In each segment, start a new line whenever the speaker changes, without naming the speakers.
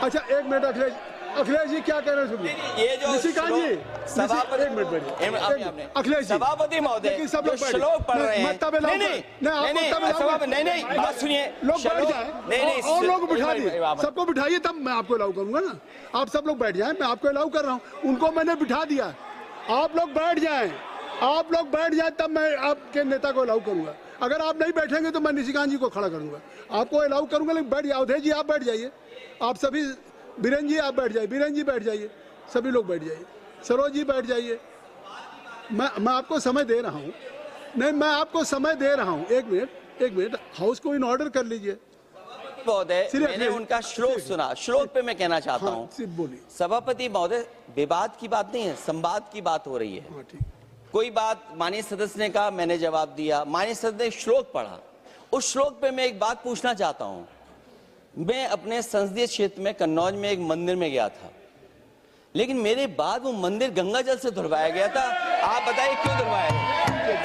अच्छा एक मिनट अखिलेश जी क्या कह रहे हैं?
ये जो
निशिकांत जी
सभापति,
एक मिनट अखिलेश जी,
सभापति महोदय जो श्लोक पढ़ रहे हैं, नहीं बात सुनिए,
लोग बैठ जाए,
नहीं
और लोग बिठा दिए, सबको बिठाइए तब मैं आपको अलाउ करूंगा ना। आप सब लोग बैठ जाएं, मैं आपको अलाउ कर रहा हूं, उनको मैंने बिठा दिया। आप लोग बैठ जाएं तब मैं आपके नेता को अलाउ करूंगा। अगर आप नहीं बैठेंगे तो मैं निशिकांत जी को खड़ा करूंगा, आपको अलाउ करूंगा। लेकिन बैठ जाओ, अवधेश जी आप बैठ जाइए, आप सभी, बीरेन जी आप बैठ जाइए, बीरेन जी बैठ जाइए, सभी लोग बैठ जाइए, सरोज जी बैठ जाइए। मैं आपको समय दे रहा हूँ, नहीं मैं आपको समय दे रहा हूँ। एक मिनट हाउस को इन ऑर्डर कर लीजिए।
महोदय मैंने उनका श्लोक सुना, श्लोक पे मैं कहना चाहता हूँ।
बोलिए।
सभापति महोदय, विवाद की बात नहीं है, संवाद की बात हो रही है। कोई बात माननीय सदस्य ने कहा, मैंने जवाब दिया, माननीय सदस्य ने श्लोक पढ़ा, उस श्लोक पे मैं एक बात पूछना चाहता हूँ। मैं अपने संसदीय क्षेत्र में कन्नौज में एक मंदिर में गया था, लेकिन मेरे बाद वो मंदिर गंगा जल से धुलवाया गया था। आप बताइए क्यों धुलवाया गया?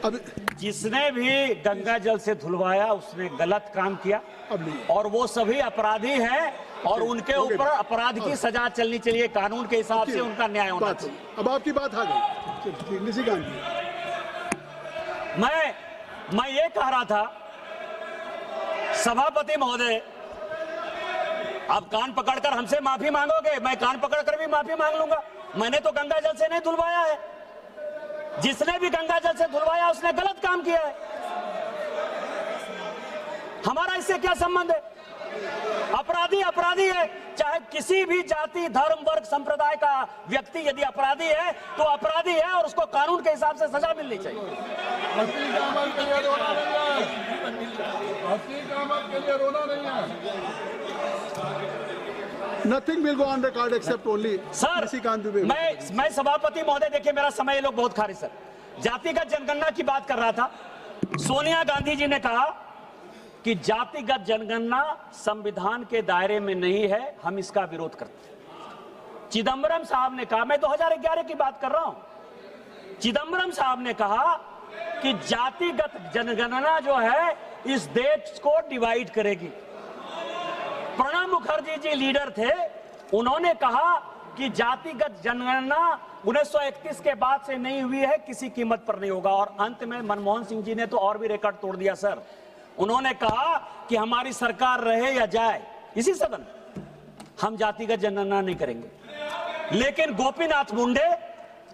अब जिसने भी गंगा जल से धुलवाया उसने गलत काम किया और वो सभी अपराधी हैं और उनके ऊपर अपराध की सजा चलनी चाहिए, कानून के हिसाब से उनका न्याय होना चाहिए।
अब आपकी बात आ गई निशिकांत जी।
मैं ये कह रहा था सभापति महोदय, आप कान पकड़कर हमसे माफी मांगोगे, मैं कान पकड़कर भी माफी मांग लूंगा। मैंने तो गंगा जल से नहीं धुलवाया है, जिसने भी गंगा जल से धुलवाया उसने गलत काम किया है। हमारा इससे क्या संबंध है? अपराधी अपराधी है, चाहे किसी भी जाति धर्म वर्ग संप्रदाय का व्यक्ति यदि अपराधी है तो अपराधी है और उसको कानून के हिसाब से सजा मिलनी चाहिए।
Nothing will go on record except only
sir, मैं सभापति महोदय, देखिए मेरा समय ये लोग बहुत खा रहे सर। जातिगत जनगणना की बात कर रहा था। सोनिया गांधी जी ने कहा कि जातिगत जनगणना संविधान के दायरे में नहीं है, हम इसका विरोध करते हैं। चिदंबरम साहब ने कहा, मैं 2011 की बात कर रहा हूं, चिदंबरम साहब ने कहा कि जातिगत जनगणना जो है इस देश को डिवाइड करेगी। प्रणब मुखर्जी जी लीडर थे, उन्होंने कहा कि जातिगत जनगणना 1931 के बाद से नहीं हुई है, किसी कीमत पर नहीं होगा। और अंत में मनमोहन सिंह जी ने तो और भी रिकॉर्ड तोड़ दिया सर। उन्होंने कहा कि हमारी सरकार रहे या जाए, इसी सदन हम जातिगत जनगणना नहीं करेंगे। लेकिन गोपीनाथ मुंडे,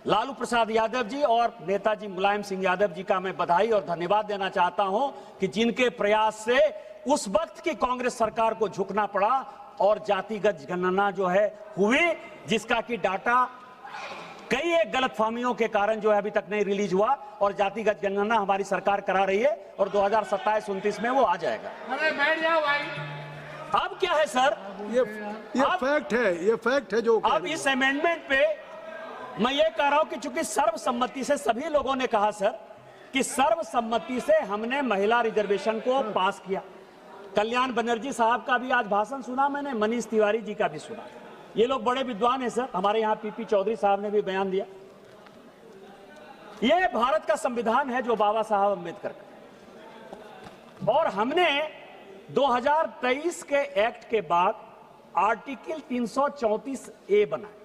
लालू प्रसाद यादव जी और नेताजी मुलायम सिंह यादव जी का मैं बधाई और धन्यवाद देना चाहता हूं कि जिनके प्रयास से उस वक्त की कांग्रेस सरकार को झुकना पड़ा और जातिगत गणना जो है हुई, जिसका कि डाटा कई एक गलतफहमियों के कारण जो है अभी तक नहीं रिलीज हुआ और जातिगत गणना हमारी सरकार करा रही है और 2027-29 में वो आ जाएगा।
अरे बैठ जाओ भाई।
अब क्या है सर,
ये फैक्ट है जो
अब इस अमेंडमेंट पे मैं ये कह रहा हूं कि चूंकि सर्वसम्मति से सभी लोगों ने कहा सर कि सर्वसम्मति से हमने महिला रिजर्वेशन को पास किया। कल्याण बनर्जी साहब का भी आज भाषण सुना मैंने, मनीष तिवारी जी का भी सुना। ये लोग बड़े विद्वान हैं सर, हमारे यहाँ पीपी चौधरी साहब ने भी बयान दिया। ये भारत का संविधान है जो बाबा साहब अम्बेडकर का, और हमने 2023 के एक्ट के बाद आर्टिकल 334A बनाया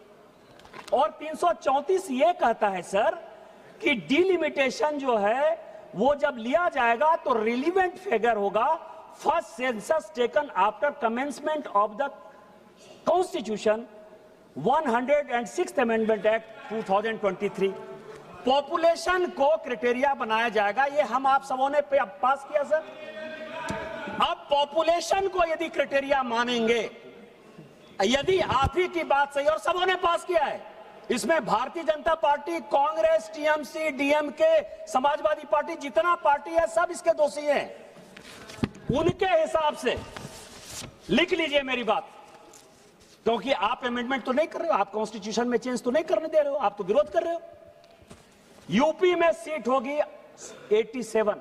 और 334 ये कहता है सर कि डिलिमिटेशन जो है वो जब लिया जाएगा तो रिलीवेंट फिगर होगा first census taken after commencement of the constitution 106th amendment act 2023। Population को क्राइटेरिया बनाया जाएगा, ये हम आप सबों ने पास किया सर। अब पॉपुलेशन को यदि क्राइटेरिया मानेंगे, यदि आप ही की बात सही और सबों ने पास किया है, इसमें Bharatiya Janata party, Congress, TMC, DMK, Samajwadi party, जितना पार्टी है सब इसके दोषी हैं। उनके हिसाब से लिख लीजिए मेरी बात, क्योंकि आप अमेंडमेंट तो नहीं कर रहे हो, आप कॉन्स्टिट्यूशन में चेंज तो नहीं करने दे रहे हो, आप तो विरोध कर रहे हो। यूपी में सीट होगी 87,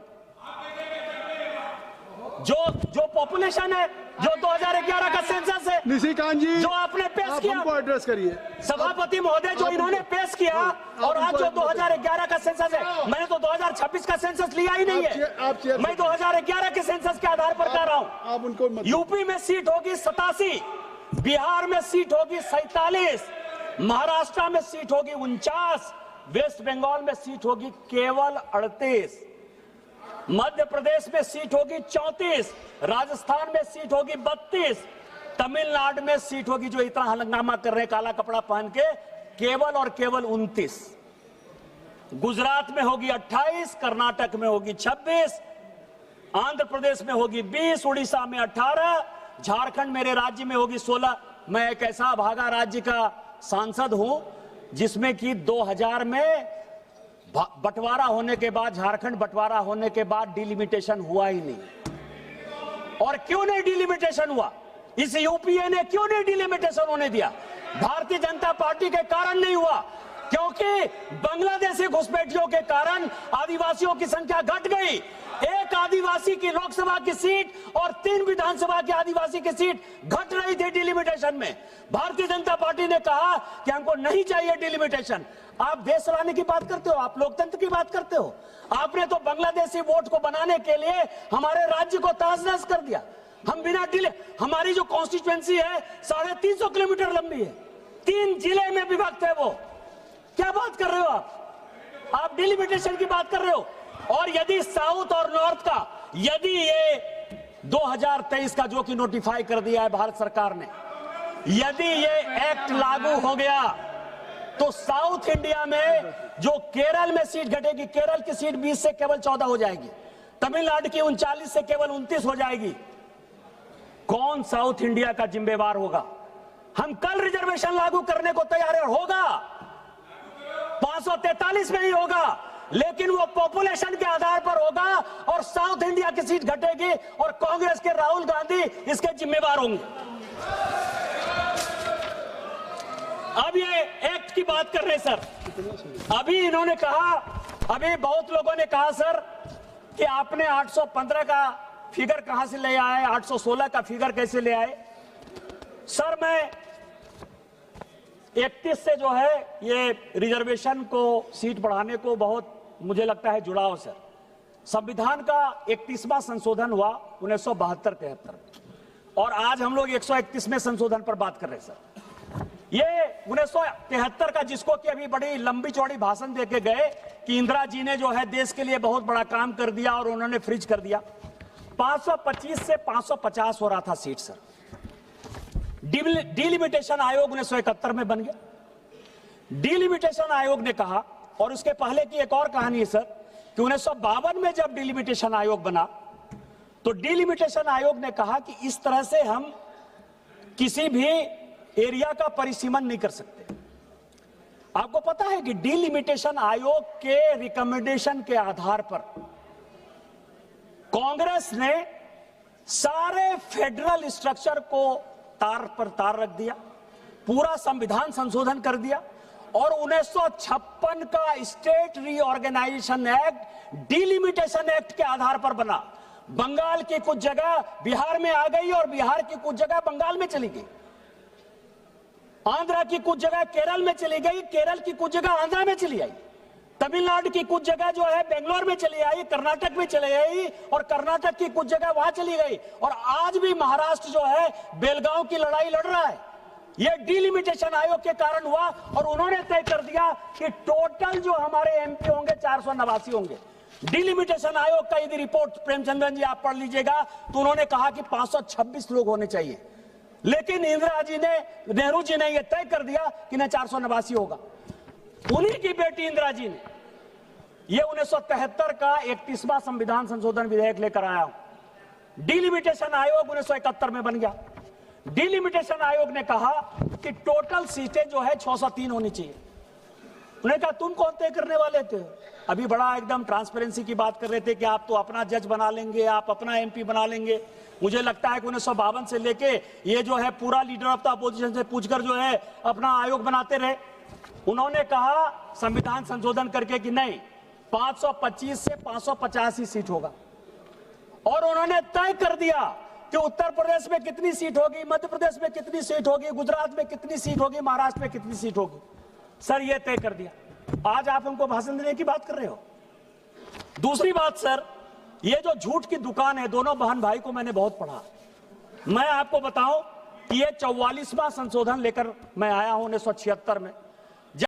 जो पॉपुलेशन है, जो 2011 का सेंसस है।
निशिकांत जी,
जो आपने पेश
आप
किया,
हमको एड्रेस करिए।
सभापति महोदय, जो इन्होंने पेश किया, और आज जो 2011 का सेंसस है, मैंने तो 2026 का सेंसस लिया ही नहीं है, मैं 2011 के सेंसस के आधार पर कह रहा हूं।
आप उनको
यूपी में सीट होगी 87, बिहार में सीट होगी 47, महाराष्ट्र में सीट होगी 49, वेस्ट बंगाल में सीट होगी केवल 38, मध्य प्रदेश में सीट होगी 34, राजस्थान में सीट होगी 32, तमिलनाडु में सीट होगी, जो इतना हंगामा कर रहे हैं काला कपड़ा पहन के, केवल और केवल 29, गुजरात में होगी 28, कर्नाटक में होगी 26, आंध्र प्रदेश में होगी 20, उड़ीसा में 18, झारखंड मेरे राज्य में होगी 16। मैं एक ऐसा भागा राज्य का सांसद हूं जिसमें कि 2000 में बंटवारा होने के बाद, झारखंड बंटवारा होने के बाद डिलिमिटेशन हुआ ही नहीं। और क्यों नहीं डिलिमिटेशन हुआ? इस यूपीए ने क्यों नहीं डिलिमिटेशन होने दिया? भारतीय जनता पार्टी के कारण नहीं हुआ, क्योंकि बांग्लादेशी घुसपैठियों के कारण आदिवासियों की संख्या घट गई। एक आदिवासी की लोकसभा की सीट और 3 विधानसभा की आदिवासी की सीट घट रही थी डिलिमिटेशन में। भारतीय जनता पार्टी ने कहा कि हमको नहीं चाहिए डिलिमिटेशन। आप देश चलाने की बात करते हो, आप लोकतंत्र की बात करते हो। आपने तो बांग्लादेशी वोट को बनाने के लिए हमारे राज्य को तहस-नहस कर दिया। हम बिना डिले, हमारी जो कॉन्स्टिट्यूएंसी है 350 किलोमीटर लंबी है, 3 जिले में विभक्त है वो। क्या बात कर रहे हो आप डिलिमिटेशन की बात कर रहे हो। और यदि साउथ और नॉर्थ का, यदि ये 2023 का जो कि नोटिफाई कर दिया है भारत सरकार ने, यदि ये एक्ट लागू हो गया तो साउथ इंडिया में जो केरल में सीट घटेगी, केरल की सीट 20 से केवल 14 हो जाएगी, तमिलनाडु की 39 से केवल 29 हो जाएगी। कौन साउथ इंडिया का जिम्मेवार होगा? हम कल रिजर्वेशन लागू करने को तैयार है, होगा 543 में ही होगा, लेकिन वो पॉपुलेशन के आधार पर होगा और साउथ इंडिया की सीट घटेगी और कांग्रेस के राहुल गांधी इसके जिम्मेवार होंगे। अब ये एक्ट की बात कर रहे हैं सर, अभी इन्होंने कहा, अभी बहुत लोगों ने कहा सर कि आपने 815 का फिगर कहां से ले आए, 816 का फिगर कैसे ले आए। सर मैं 31 से जो है ये रिजर्वेशन को, सीट बढ़ाने को बहुत मुझे लगता है जुड़ाव सर। संविधान का 31वां संशोधन हुआ 1972-73 और आज हम लोग 131वें संशोधन पर बात कर रहे हैं सर। ये 1973 का, जिसको कि अभी बड़ी लंबी चौड़ी भाषण देके गए कि इंदिरा जी ने जो है देश के लिए बहुत बड़ा काम कर दिया और उन्होंने फ्रीज कर दिया। 525 से 550 हो रहा था सीट सर। डिलिमिटेशन आयोग 1971 में बन गया। डिलिमिटेशन आयोग ने कहा, और उसके पहले की एक और कहानी है सर कि 1952 में जब डिलिमिटेशन आयोग बना तो डिलिमिटेशन आयोग ने कहा कि इस तरह से हम किसी भी एरिया का परिसीमन नहीं कर सकते। आपको पता है कि डिलिमिटेशन आयोग के रिकमेंडेशन के आधार पर कांग्रेस ने सारे फेडरल स्ट्रक्चर को तार पर तार रख दिया, पूरा संविधान संशोधन कर दिया और 1956 का state reorganisation act delimitation act के आधार पर बना। बंगाल की कुछ जगह बिहार में आ गई और बिहार की कुछ जगह बंगाल में चली गई, आंध्र की कुछ जगह केरल में चली गई, केरल की कुछ जगह आंध्र में चली आई, तमिलनाडु की कुछ जगह जो है बेंगलोर में चली आई, कर्नाटक में चली आई और कर्नाटक की कुछ जगह वहां चली गई और आज भी महाराष्ट्र जो है बेलगांव की लड़ाई लड़ रहा है। यह डिलिमिटेशन आयोग के कारण हुआ और उन्होंने तय कर दिया कि टोटल जो हमारे एमपी होंगे 489 होंगे। डिलिमिटेशन आयोग का यदि रिपोर्ट प्रेमचंद्रन जी आप पढ़ लीजिएगा तो उन्होंने कहा कि 526 लोग होने चाहिए, लेकिन इंदिरा जी ने, नेहरू जी ने यह तय कर दिया कि न 489 होगा। उन्हीं की बेटी इंदिरा जी ने यह 1973 का 31वां संविधान संशोधन विधेयक लेकर आया। डिलिमिटेशन आयोग 1971 में बन गया। डिलिमिटेशन आयोग ने कहा कि टोटल सीटें जो है 603 होनी चाहिए। उन्होंने कहा तुम कौन तय करने वाले थे? अभी बड़ा एकदम ट्रांसपेरेंसी की बात कर रहे थे कि आप तो अपना जज बना लेंगे, आप अपना एमपी बना लेंगे। मुझे लगता है कि 1952 से लेके ये जो है पूरा लीडर ऑफ द अपोजिशन से पूछकर जो है अपना आयोग बनाते रहे। उन्होंने कहा संविधान संशोधन करके कि नहीं, 525 से 550 ही सीट होगा और उन्होंने तय कर दिया कि उत्तर प्रदेश में कितनी सीट होगी, मध्य प्रदेश में कितनी सीट होगी, गुजरात में कितनी सीट होगी, महाराष्ट्र में कितनी सीट होगी। सर ये तय कर दिया, आज आप हमको भाषण देने की बात कर रहे हो। दूसरी बात सर, ये जो झूठ की दुकान है, दोनों बहन भाई को मैंने बहुत पढ़ा। मैं आपको बताऊं कि ये 44वां संशोधन लेकर मैं आया हूं 1976 में।